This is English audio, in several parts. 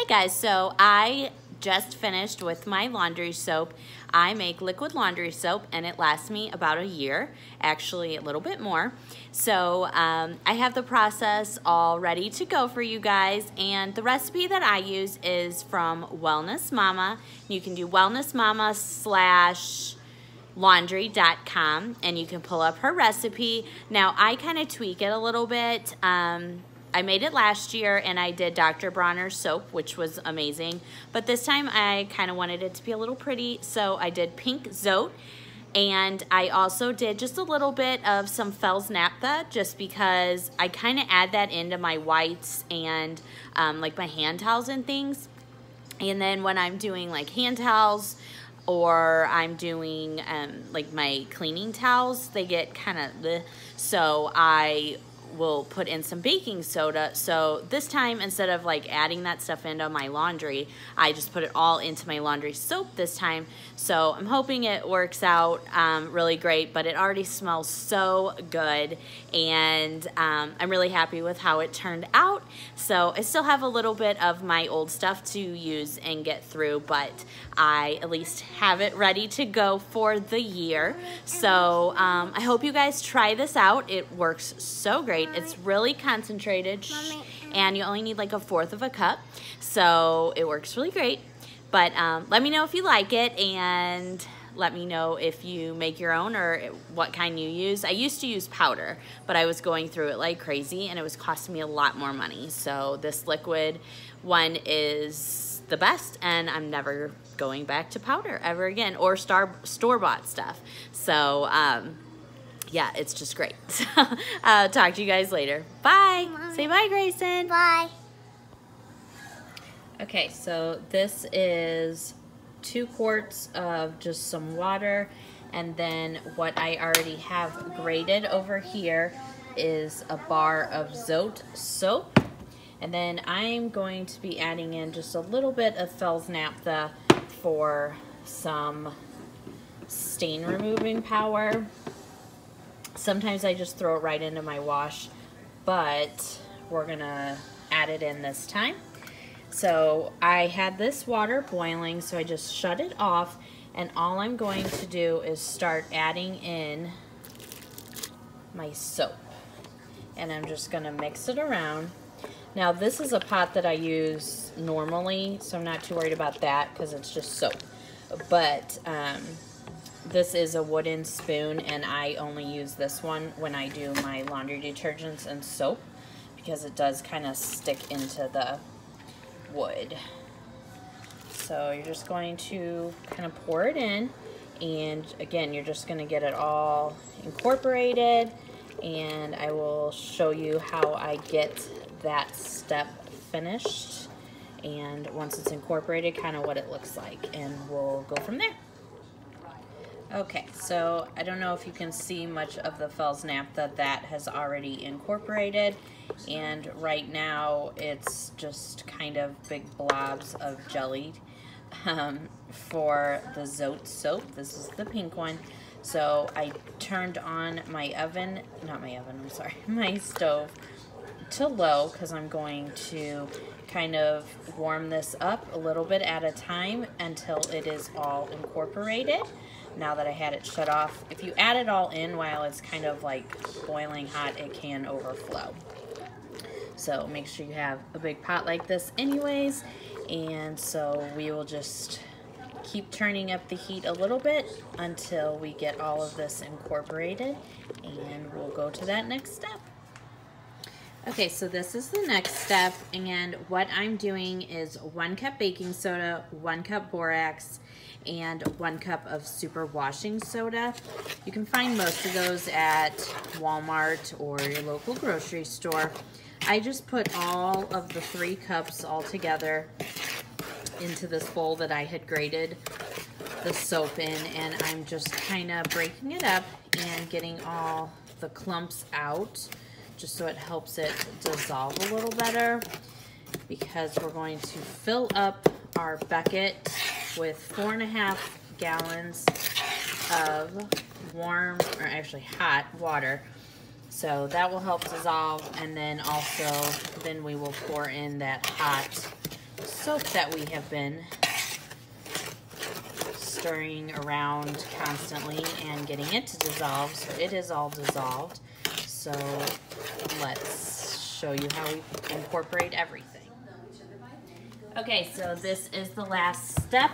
guys, so I just finished with my laundry soap. I make liquid laundry soap and it lasts me about a year, actually a little bit more. So I have the process all ready to go for you guys, and the recipe that I use is from Wellness Mama. You can do wellnessmama/laundry.com and you can pull up her recipe. Now I kind of tweak it a little bit. I made it last year and I did Dr. Bronner's soap, which was amazing. But this time I kind of wanted it to be a little pretty, so I did pink Zote. And I also did just a little bit of some Fells Naphtha, just because I kind of add that into my whites and like my hand towels and things. And then when I'm doing like hand towels or I'm doing like my cleaning towels, they get kind of bleh. So I will put in some baking soda. So this time, instead of like adding that stuff into my laundry, I just put it all into my laundry soap this time. So I'm hoping it works out really great, but it already smells so good, and I'm really happy with how it turned out. So I still have a little bit of my old stuff to use and get through, but I at least have it ready to go for the year. So I hope you guys try this out. It works so great. It's really concentrated, and you only need like 1/4 of a cup, so it works really great. But let me know if you like it, and let me know if you make your own or what kind you use. I used to use powder, but I was going through it like crazy and it was costing me a lot more money. So this liquid one is the best, and I'm never going back to powder ever again, or store-bought stuff. So yeah, it's just great. I'll talk to you guys later. Bye. Mommy. Say bye, Grayson. Bye. Okay, so this is 2 quarts of just some water, and then what I already have grated over here is a bar of Zote soap. And then I'm going to be adding in just a little bit of Fells Naphtha for some stain removing power. Sometimes I just throw it right into my wash, but we're gonna add it in this time. So I had this water boiling, so I just shut it off, and all I'm going to do is start adding in my soap. And I'm just gonna mix it around. Now this is a pot that I use normally, so I'm not too worried about that because it's just soap. But this is a wooden spoon, and I only use this one when I do my laundry detergents and soap because it does kind of stick into the wood. So you're just going to kind of pour it in, and again, you're just going to get it all incorporated, and I will show you how I get that step finished, and once it's incorporated, kind of what it looks like, and we'll go from there. Okay, so I don't know if you can see much of the Fells Naphtha that has already incorporated, and right now it's just kind of big blobs of jelly for the Zote soap. This is the pink one. So I turned on my oven, my stove to low because I'm going to kind of warm this up a little bit at a time until it is all incorporated. Now that I had it shut off, if you add it all in while it's kind of like boiling hot, it can overflow. So make sure you have a big pot like this anyways, and so we will just keep turning up the heat a little bit until we get all of this incorporated, and we'll go to that next step. Okay, so this is the next step, and what I'm doing is 1 cup baking soda, 1 cup borax, and 1 cup of super washing soda. You can find most of those at Walmart or your local grocery store. I just put all of the 3 cups all together into this bowl that I had grated the soap in, and I'm just kind of breaking it up and getting all the clumps out, just so it helps it dissolve a little better, because we're going to fill up our bucket with 4.5 gallons of warm, or actually hot water. So that will help dissolve, and then also then we will pour in that hot soap that we have been stirring around constantly and getting it to dissolve. So it is all dissolved. So let's show you how we incorporate everything. Okay, so this is the last step.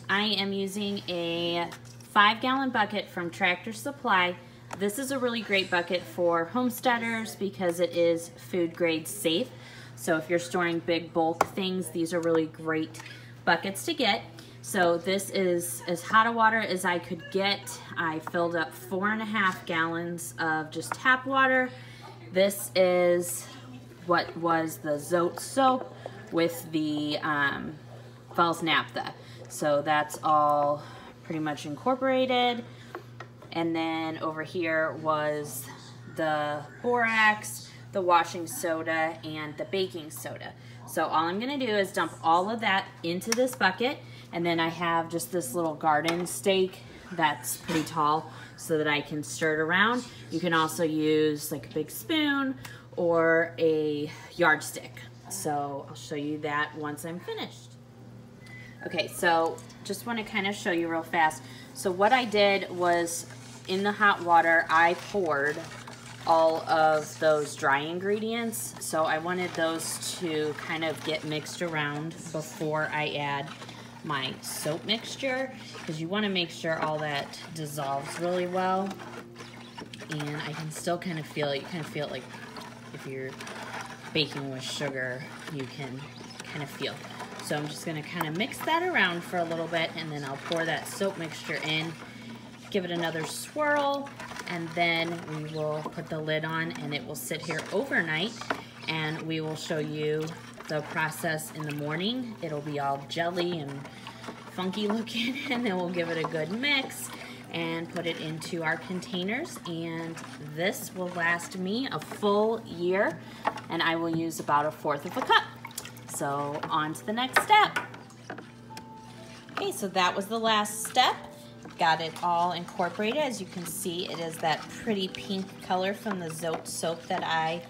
I am using a 5-gallon bucket from Tractor Supply. This is a really great bucket for homesteaders because it is food grade safe. So if you're storing big bulk things, these are really great buckets to get. So this is as hot a water as I could get. I filled up 4.5 gallons of just tap water. This is what was the Zote soap with the Falls Naphtha. So that's all pretty much incorporated. And then over here was the borax, the washing soda, and the baking soda. So all I'm gonna do is dump all of that into this bucket, and then I have just this little garden stake that's pretty tall so that I can stir it around. You can also use like a big spoon or a yardstick. So I'll show you that once I'm finished. Okay, so just want to kind of show you real fast. So what I did was in the hot water, I poured all of those dry ingredients. So I wanted those to kind of get mixed around before I add my soap mixture, because you want to make sure all that dissolves really well. And I can still kind of feel it. You kind of feel it like if you're baking with sugar, you can kind of feel. So I'm just going to kind of mix that around for a little bit, and then I'll pour that soap mixture in, give it another swirl, and then we will put the lid on and it will sit here overnight, and we will show you the process in the morning. It'll be all jelly and funky looking, and then we'll give it a good mix and put it into our containers, and this will last me a full year, and I will use about 1/4 of a cup. So on to the next step. Okay, so that was the last step. Got it all incorporated. As you can see, it is that pretty pink color from the Zote soap that I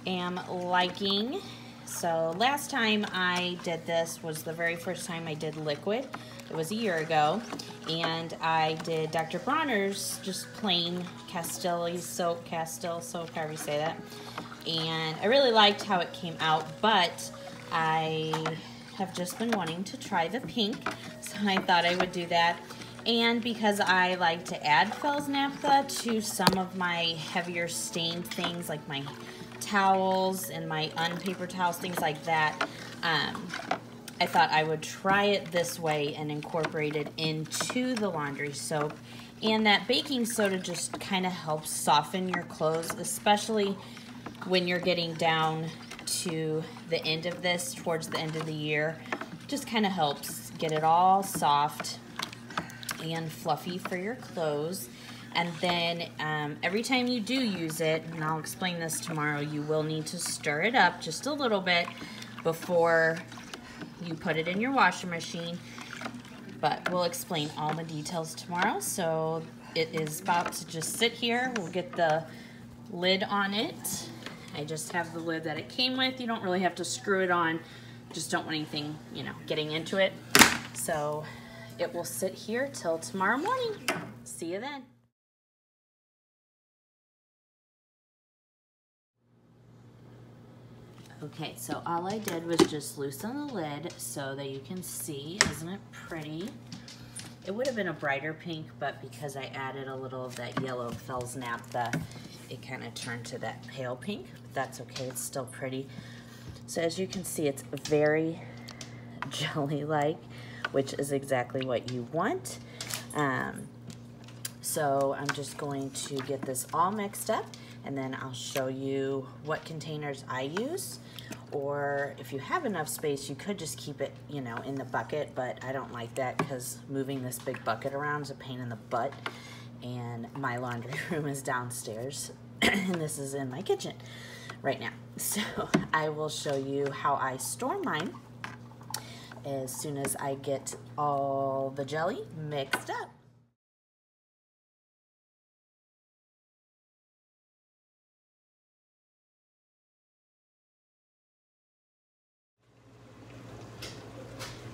am liking. So last time I did this was the very first time I did liquid. It was a year ago, and I did Dr. Bronner's just plain Castile soap, however you say that. And I really liked how it came out, but I have just been wanting to try the pink, so I thought I would do that. And because I like to add Falls Naphtha to some of my heavier stained things, like my towels and my unpaper towels, things like that, I thought I would try it this way and incorporate it into the laundry soap. And that baking soda just kind of helps soften your clothes, especially when you're getting down to the end of this, towards the end of the year. Just kind of helps get it all soft and fluffy for your clothes. And then every time you do use it, and I'll explain this tomorrow, you will need to stir it up just a little bit before you put it in your washing machine. But we'll explain all the details tomorrow. So it is about to just sit here. We'll get the lid on it. I just have the lid that it came with. You don't really have to screw it on. Just don't want anything, you know, getting into it. So it will sit here till tomorrow morning. See you then. Okay, so all I did was just loosen the lid so that you can see. Isn't it pretty? It would have been a brighter pink, but because I added a little of that yellow Falls Naphtha, it kind of turned to that pale pink, but that's okay, it's still pretty. So as you can see, it's very jelly-like, which is exactly what you want. So I'm just going to get this all mixed up, and then I'll show you what containers I use. Or if you have enough space, you could just keep it, you know, in the bucket, but I don't like that because moving this big bucket around is a pain in the butt. And my laundry room is downstairs, and this is in my kitchen right now. So I will show you how I store mine as soon as I get all the jelly mixed up.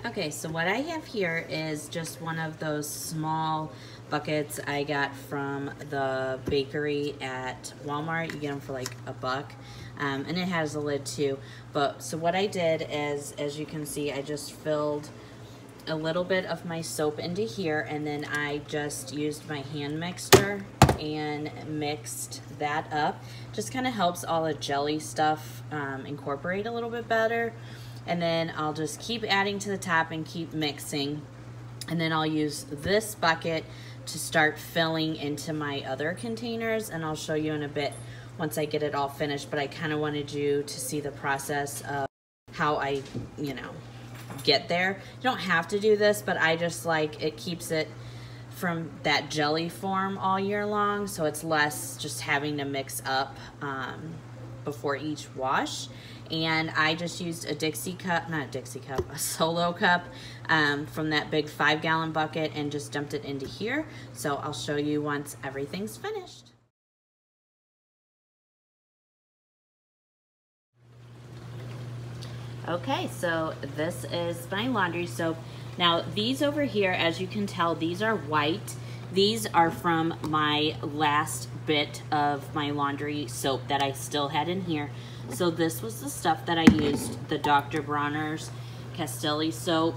Okay, so what I have here is just one of those small buckets I got from the bakery at Walmart. You get them for like $1. And it has a lid too. But so what I did is, as you can see, I just filled a little bit of my soap into here, and then I just used my hand mixer and mixed that up. Just kind of helps all the jelly stuff incorporate a little bit better. And then I'll just keep adding to the top and keep mixing. And then I'll use this bucket to start filling into my other containers, and I'll show you in a bit once I get it all finished. But I kind of wanted you to see the process of how I, get there. You don't have to do this, but I just like it keeps it from that jelly form all year long, so it's less just having to mix up before each wash. And I just used a a Solo cup from that big 5-gallon bucket and just dumped it into here. So I'll show you once everything's finished. Okay, so this is my laundry soap. Now these over here, as you can tell, these are white. These are from my last bit of my laundry soap that I still had in here. So this was the stuff that I used the Dr. Bronner's Castelli soap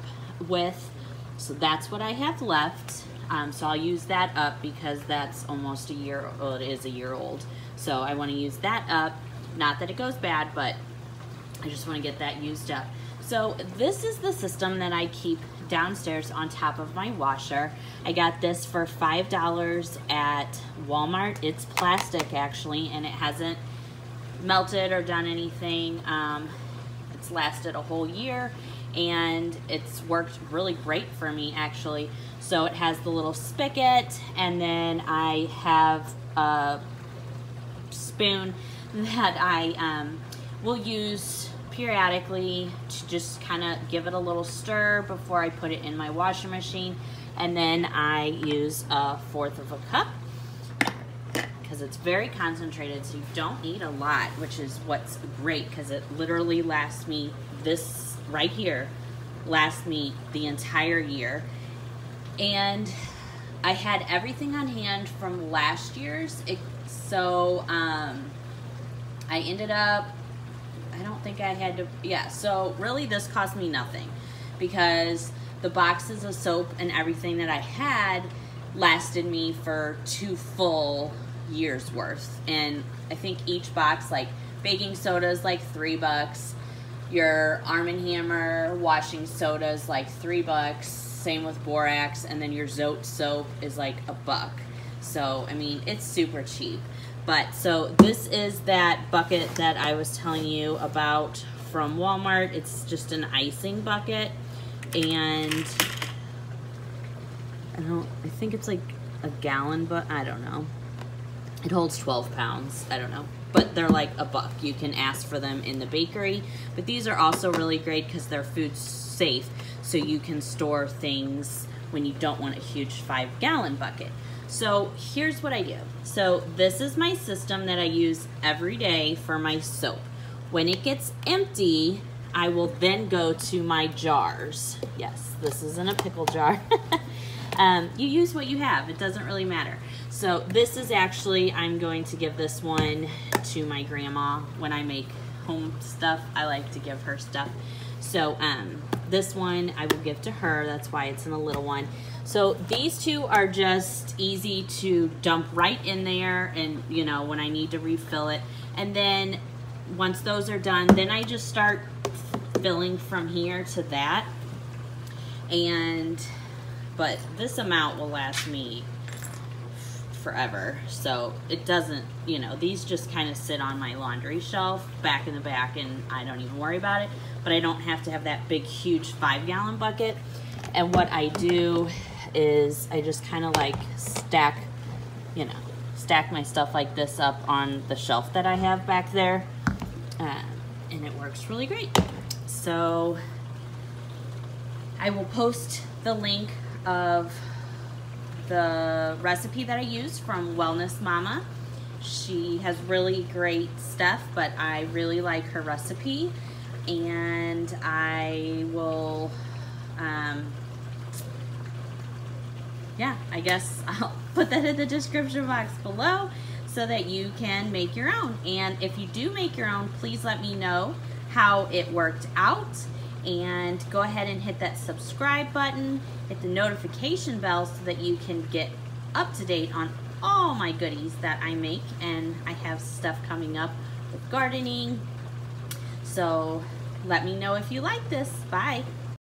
with. So that's what I have left. So I'll use that up because that's almost a year, well, it is a year old. So I want to use that up. Not that it goes bad, but I just want to get that used up. So this is the system that I keep downstairs on top of my washer. I got this for $5 at Walmart. It's plastic actually, and it hasn't melted or done anything. It's lasted a whole year, and it's worked really great for me actually. So it has the little spigot, and then I have a spoon that I will use periodically to just kind of give it a little stir before I put it in my washing machine. And then I use 1/4 of a cup because it's very concentrated, so you don't need a lot, which is what's great because it literally lasts me, this right here lasts me the entire year. And I had everything on hand from last year's, so I ended up, I don't think I had to, yeah, so really this cost me nothing because the boxes of soap and everything that I had lasted me for 2 full years worth. And I think each box, like baking soda is like $3, your Arm & Hammer washing soda is like $3, same with borax, and then your Zote soap is like $1. So I mean, it's super cheap. But so this is that bucket that I was telling you about from Walmart. It's just an icing bucket, and I think it's like a gallon, but I don't know. It holds 12 pounds, I don't know. But they're like $1. You can ask for them in the bakery. But these are also really great because they're food safe, so you can store things when you don't want a huge 5-gallon bucket. So here's what I do. So this is my system that I use every day for my soap. When it gets empty, I will then go to my jars. Yes, this isn't a pickle jar. You use what you have. It doesn't really matter. So this is actually, I'm going to give this one to my grandma. When I make home stuff, I like to give her stuff. So this one I will give to her. That's why it's in a little one. So these two are just easy to dump right in there, and when I need to refill it. And then once those are done, then I just start filling from here to that. But this amount will last me forever. So it doesn't, these just kind of sit on my laundry shelf back in the back, and I don't even worry about it. But I don't have to have that big, huge 5-gallon bucket. And what I do is I just kind of like stack my stuff like this up on the shelf that I have back there, and it works really great. So I will post the link of the recipe that I use from Wellness Mama. She has really great stuff, but I really like her recipe, and I will yeah, I guess I'll put that in the description box below so that you can make your own. And if you do make your own, please let me know how it worked out. And go ahead and hit that subscribe button, hit the notification bell so that you can get up to date on all my goodies that I make. And I have stuff coming up with gardening. So let me know if you like this. Bye.